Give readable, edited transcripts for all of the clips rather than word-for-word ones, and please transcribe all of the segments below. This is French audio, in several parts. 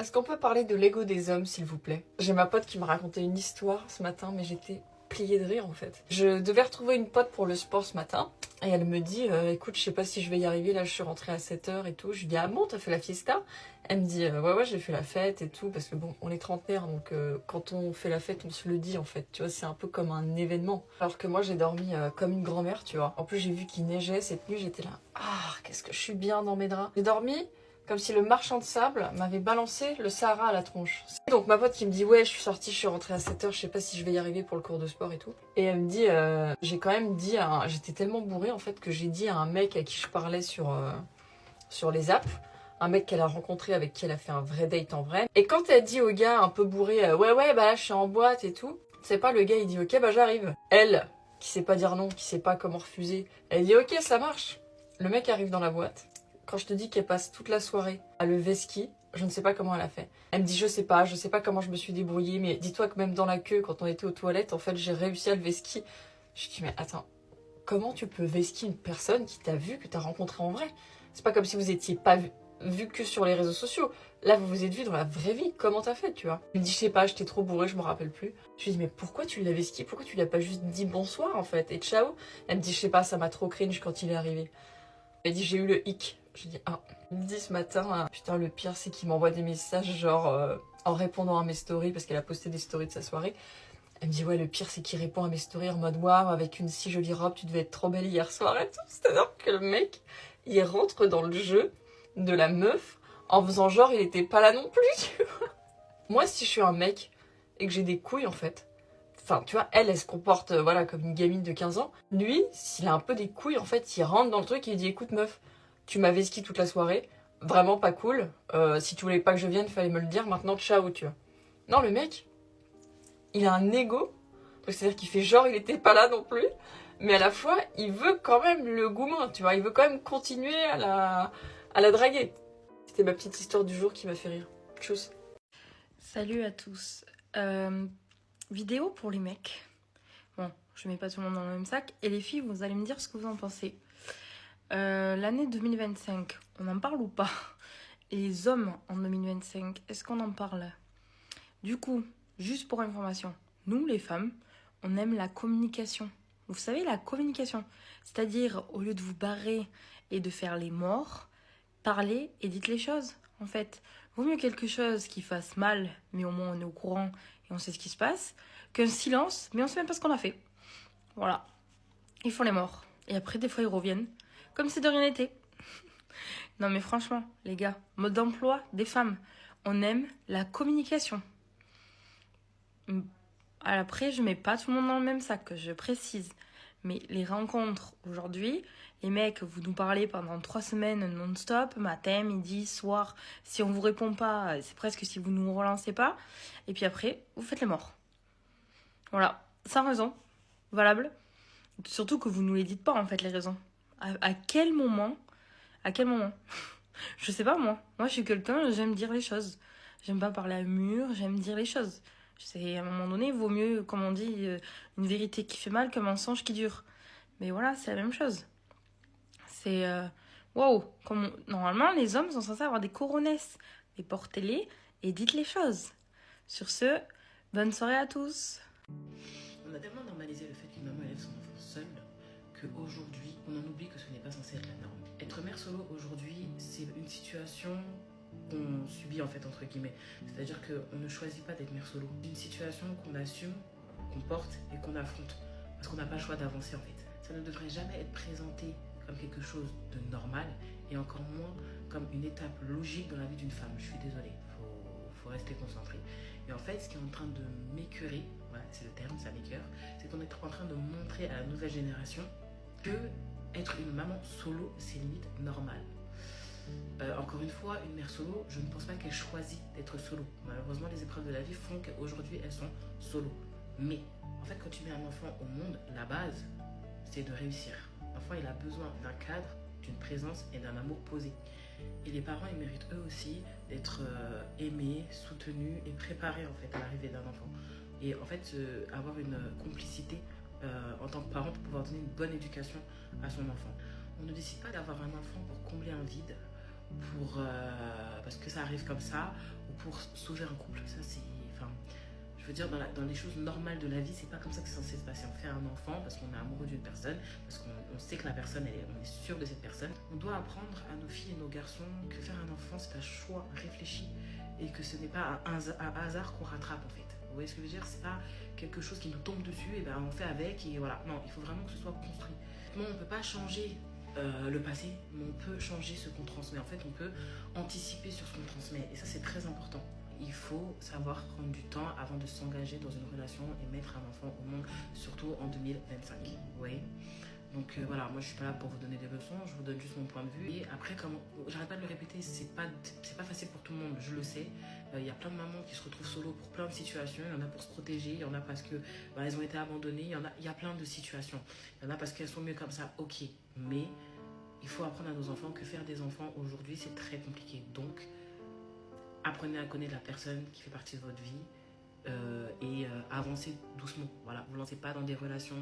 Est-ce qu'on peut parler de l'ego des hommes, s'il vous plaît? J'ai ma pote qui m'a raconté une histoire ce matin, mais j'étais pliée de rire en fait. Je devais retrouver une pote pour le sport ce matin, et elle me dit écoute, je sais pas si je vais y arriver, là je suis rentrée à 7h et tout. Je lui dis ah bon, t'as fait la fiesta? Elle me dit ouais, j'ai fait la fête et tout, parce que bon, on est trentenaire, donc quand on fait la fête, on se le dit en fait, tu vois, c'est un peu comme un événement. Alors que moi j'ai dormi comme une grand-mère, tu vois. En plus j'ai vu qu'il neigeait cette nuit, j'étais là, ah, qu'est-ce que je suis bien dans mes draps. J'ai dormi comme si le marchand de sable m'avait balancé le Sahara à la tronche. Donc ma pote qui me dit ouais, je suis sortie, je suis rentrée à 7h, je sais pas si je vais y arriver pour le cours de sport et tout. Et elle me dit j'ai quand même dit j'étais tellement bourrée en fait que j'ai dit à un mec à qui je parlais sur les apps, un mec qu'elle a rencontré avec qui elle a fait un vrai date en vrai. Et quand elle dit au gars un peu bourré ouais bah là je suis en boîte et tout, c'est pas le gars il dit ok bah j'arrive. Elle qui sait pas dire non, qui sait pas comment refuser, elle dit ok ça marche. Le mec arrive dans la boîte. Quand je te dis qu'elle passe toute la soirée à lever ski, je ne sais pas comment elle a fait. Elle me dit je sais pas comment je me suis débrouillée, mais dis-toi que même dans la queue, quand on était aux toilettes, en fait j'ai réussi à lever ski. Je dis mais attends, comment tu peux vesquer une personne qui t'a vu, que t'as rencontré en vrai? C'est pas comme si vous étiez pas vu que sur les réseaux sociaux. Là vous vous êtes vu dans la vraie vie, comment t'as fait, tu vois? Elle me dit je sais pas, j'étais trop bourrée, je me rappelle plus. Je lui dis mais pourquoi tu l'as vesqué? Pourquoi tu lui as pas juste dit bonsoir en fait et ciao? Elle me dit je sais pas, ça m'a trop cringe quand il est arrivé. Elle dit j'ai eu le hic. Je dis ah. Elle me dit ce matin, putain le pire c'est qu'il m'envoie des messages genre en répondant à mes stories parce qu'elle a posté des stories de sa soirée. Elle me dit ouais le pire c'est qu'il répond à mes stories en mode waouh avec une si jolie robe tu devais être trop belle hier soir et tout. C'est-à-dire que le mec il rentre dans le jeu de la meuf en faisant genre il était pas là non plus, tu vois. Moi si je suis un mec et que j'ai des couilles en fait, enfin, tu vois, elle se comporte voilà, comme une gamine de 15 ans. Lui, s'il a un peu des couilles, en fait, il rentre dans le truc et il dit écoute, meuf, tu m'avais ski toute la soirée, vraiment pas cool. Si tu voulais pas que je vienne, fallait me le dire. Maintenant, ciao, tu vois. Non, le mec, il a un ego. C'est-à-dire qu'il fait genre, il était pas là non plus. Mais à la fois, il veut quand même le goumin, tu vois. Il veut quand même continuer à la draguer. C'était ma petite histoire du jour qui m'a fait rire. Tchuss. Salut à tous. Vidéo pour les mecs. Bon, je mets pas tout le monde dans le même sac. Et les filles, vous allez me dire ce que vous en pensez. L'année 2025, on en parle ou pas? Et les hommes en 2025, est-ce qu'on en parle? Du coup, juste pour information, nous les femmes, on aime la communication. Vous savez, la communication. C'est-à-dire, au lieu de vous barrer et de faire les morts, parlez et dites les choses, en fait. Vaut mieux quelque chose qui fasse mal, mais au moins on est au courant et on sait ce qui se passe, qu'un silence, mais on sait même pas ce qu'on a fait. Voilà. Ils font les morts. Et après, des fois, ils reviennent. Comme si de rien n'était. Non, mais franchement, les gars, mode d'emploi des femmes. On aime la communication. Après, je mets pas tout le monde dans le même sac, je précise. Mais les rencontres aujourd'hui, les mecs, vous nous parlez pendant 3 semaines non-stop, matin, midi, soir. Si on vous répond pas, c'est presque si vous nous relancez pas. Et puis après, vous faites les morts. Voilà, sans raison, valable. Surtout que vous nous les dites pas en fait les raisons. À quel moment? À quel moment? Je sais pas moi. Moi je suis quelqu'un, j'aime dire les choses. J'aime pas parler à un mur, j'aime dire les choses. C'est à un moment donné, il vaut mieux, comme on dit, une vérité qui fait mal qu'un mensonge qui dure. Mais voilà, c'est la même chose. C'est waouh. Normalement, les hommes sont censés avoir des coronesses. Mais portez-les et dites les choses. Sur ce, bonne soirée à tous. On a tellement normalisé le fait qu'une maman élève son enfant seule qu'aujourd'hui, on en oublie que ce n'est pas censé être la norme. Être mère solo aujourd'hui, c'est une situation qu'on subit en fait entre guillemets. C'est-à-dire qu'on ne choisit pas d'être mère solo. C'est une situation qu'on assume, qu'on porte et qu'on affronte. Parce qu'on n'a pas le choix d'avancer en fait. Ça ne devrait jamais être présenté comme quelque chose de normal et encore moins comme une étape logique dans la vie d'une femme. Je suis désolée, faut rester concentré. Et en fait, ce qui est en train de m'écœurer, voilà, c'est le terme, ça m'écœure, c'est qu'on est en train de montrer à la nouvelle génération que être une maman solo, c'est limite normal. Encore une fois, une mère solo, je ne pense pas qu'elle choisit d'être solo. Malheureusement, les épreuves de la vie font qu'aujourd'hui, elles sont solo. Mais, en fait, quand tu mets un enfant au monde, la base, c'est de réussir. L'enfant, il a besoin d'un cadre, d'une présence et d'un amour posé. Et les parents, ils méritent eux aussi d'être aimés, soutenus et préparés en fait à l'arrivée d'un enfant. Et en fait, avoir une complicité en tant que parent pour pouvoir donner une bonne éducation à son enfant. On ne décide pas d'avoir un enfant pour combler un vide, parce que ça arrive comme ça, ou pour sauver un couple. Ça, c'est... Enfin, je veux dire, dans les choses normales de la vie, c'est pas comme ça que c'est censé se passer. On fait un enfant parce qu'on est amoureux d'une personne, parce qu'on sait que la personne, on est sûr de cette personne. On doit apprendre à nos filles et nos garçons que faire un enfant, c'est un choix réfléchi et que ce n'est pas un hasard qu'on rattrape, en fait. Vous voyez ce que je veux dire? C'est pas quelque chose qui nous tombe dessus, et ben on fait avec, et voilà. Non, il faut vraiment que ce soit construit. Non, on ne peut pas changer le passé, mais on peut changer ce qu'on transmet. En fait, on peut anticiper sur ce qu'on transmet, et ça, c'est très important. Il faut savoir prendre du temps avant de s'engager dans une relation et mettre un enfant au monde, surtout en 2025. Vous voyez? Donc voilà, moi je suis pas là pour vous donner des leçons, je vous donne juste mon point de vue. Et après, comme j'arrête pas de le répéter, c'est pas facile pour tout le monde, je le sais. Il y a plein de mamans qui se retrouvent solo pour plein de situations. Il y en a pour se protéger, il y en a parce que elles ont été abandonnées, il y a plein de situations. Il y en a parce qu'elles sont mieux comme ça, ok. Mais il faut apprendre à nos enfants que faire des enfants aujourd'hui, c'est très compliqué. Donc, apprenez à connaître la personne qui fait partie de votre vie et avancez doucement. Voilà, vous ne lancez pas dans des relations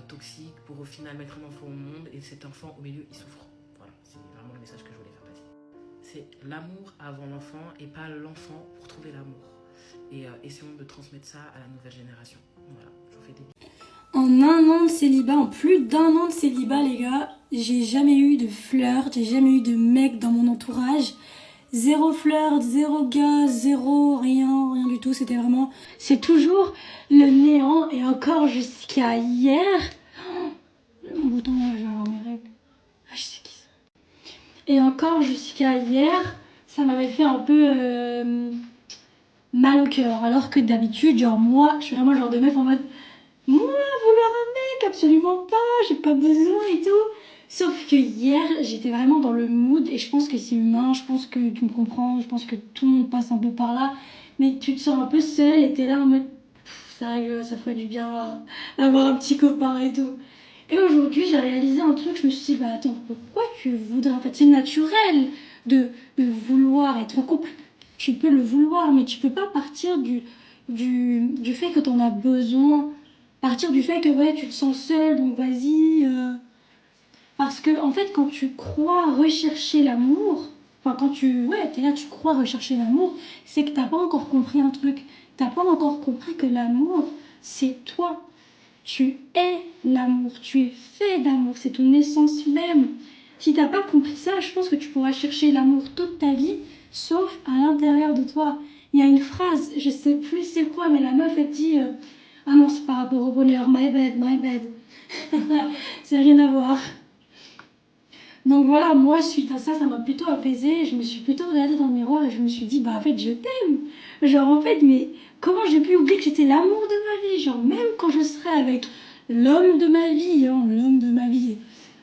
toxiques pour au final mettre un enfant au monde et cet enfant au milieu, il souffre. Voilà, c'est vraiment le message que je voulais faire passer. C'est l'amour avant l'enfant et pas l'enfant pour trouver l'amour. Et essayons de transmettre ça à la nouvelle génération. Voilà, je vous fais des bisous. En un an de célibat, en plus d'un an de célibat, les gars, j'ai jamais eu de flirt, j'ai jamais eu de mec dans mon entourage. Zéro flirt, zéro gars, zéro, rien du tout. C'était vraiment... C'est toujours le néant. Et encore jusqu'à hier... Oh, attends, je vais avoir mes règles. Ah, je sais qui c'est. Et encore jusqu'à hier, ça m'avait fait un peu mal au cœur. Alors que d'habitude, genre moi, je suis vraiment le genre de meuf en mode... Moi, vouloir un mec, absolument pas, j'ai pas besoin et tout. Sauf que hier, j'étais vraiment dans le mood et je pense que c'est humain, je pense que tu me comprends, je pense que tout le monde passe un peu par là. Mais tu te sens un peu seule et t'es là en mode, ça rigole, ça fait du bien d'avoir un petit copain et tout. Et aujourd'hui, j'ai réalisé un truc, je me suis dit, bah attends, pourquoi tu voudrais, en fait, c'est naturel de vouloir être en couple. Tu peux le vouloir, mais tu peux pas partir du fait que t'en as besoin. Partir du fait que ouais, tu te sens seule, donc vas-y. Parce que, en fait, quand tu crois rechercher l'amour, enfin, quand t'es là, tu crois rechercher l'amour, c'est que t'as pas encore compris un truc. T'as pas encore compris que l'amour, c'est toi. Tu es l'amour, tu es fait d'amour, c'est ton essence même. Si t'as pas compris ça, je pense que tu pourras chercher l'amour toute ta vie, sauf à l'intérieur de toi. Il y a une phrase, je sais plus c'est quoi, mais la meuf, elle dit... Ah non, c'est par rapport au bonheur, my bad. C'est rien à voir. Donc voilà, moi, suite à ça, ça m'a plutôt apaisée. Je me suis plutôt regardée dans le miroir et je me suis dit, bah en fait, je t'aime. Genre, en fait, mais comment j'ai pu oublier que j'étais l'amour de ma vie? Genre, même quand je serai avec l'homme de ma vie, hein, l'homme de ma vie,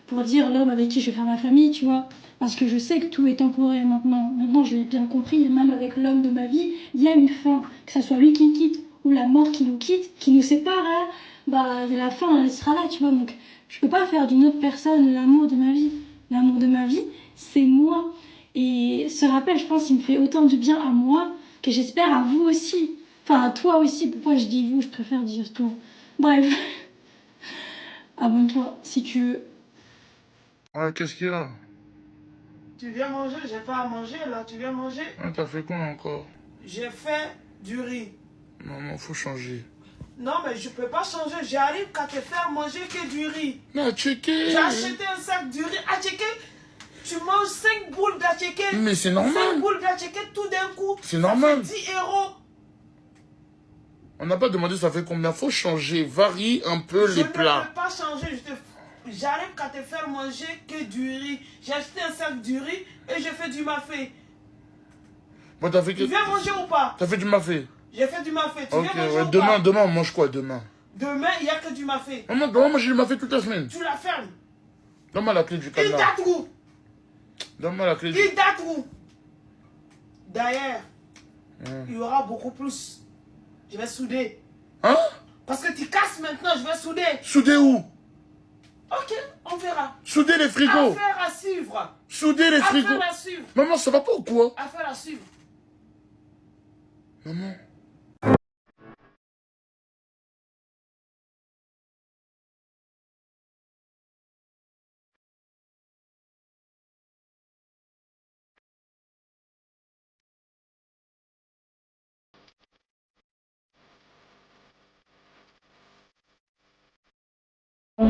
pour dire l'homme avec qui je vais faire ma famille, tu vois. Parce que je sais que tout est temporaire maintenant. Maintenant, je l'ai bien compris, même avec l'homme de ma vie, il y a une fin. Que ça soit lui qui me quitte ou la mort qui nous quitte, qui nous sépare, hein, bah la fin, elle sera là, tu vois. Donc, je peux pas faire d'une autre personne l'amour de ma vie. L'amour de ma vie, c'est moi. Et ce rappel, je pense, il me fait autant de bien à moi que j'espère à vous aussi. Enfin, à toi aussi. Pourquoi je dis vous, je préfère dire toi. Bref. Abonne-toi si tu veux. Ouais, qu'est-ce qu'il y a? Tu viens manger, j'ai pas à manger là, tu viens manger? Ah, t'as fait quoi encore? J'ai fait du riz. Maman, faut changer. Non mais je peux pas changer, j'arrive qu'à te faire manger que du riz. Mais Attiéké! J'ai acheté un sac du riz. Attiéké, tu manges 5 boules d'attiéké. Mais c'est 5 normal! boules d'attiéké tout d'un coup. C'est normal! Ça fait 10 €. On n'a pas demandé ça fait combien, faut changer, varie un peu les Je plats. ne peux pas changer, j'arrive qu'à te faire manger que du riz. J'ai acheté un sac du riz et j'ai fait du mafé. Bon, t'as fait que... Tu viens manger ou pas? T'as fait du mafé? J'ai fait du mafé, tu Ok, viens manger ouais, ou pas? demain, on mange quoi demain? Demain, il n'y a que du mafé. Maman, demain, moi j'ai du mafé toute la semaine. Tu la fermes. Donne-moi la clé du Il cadenas. date où? Donne-moi la clé du... Il date où? D'ailleurs, il y aura beaucoup plus. Je vais souder. Hein? Parce que tu casses maintenant, je vais souder. Souder où? Ok, on verra. Souder les frigos. Affaire à suivre. Souder les frigos. Affaire à suivre. Maman, ça va pas ou quoi? Affaire à suivre. Maman.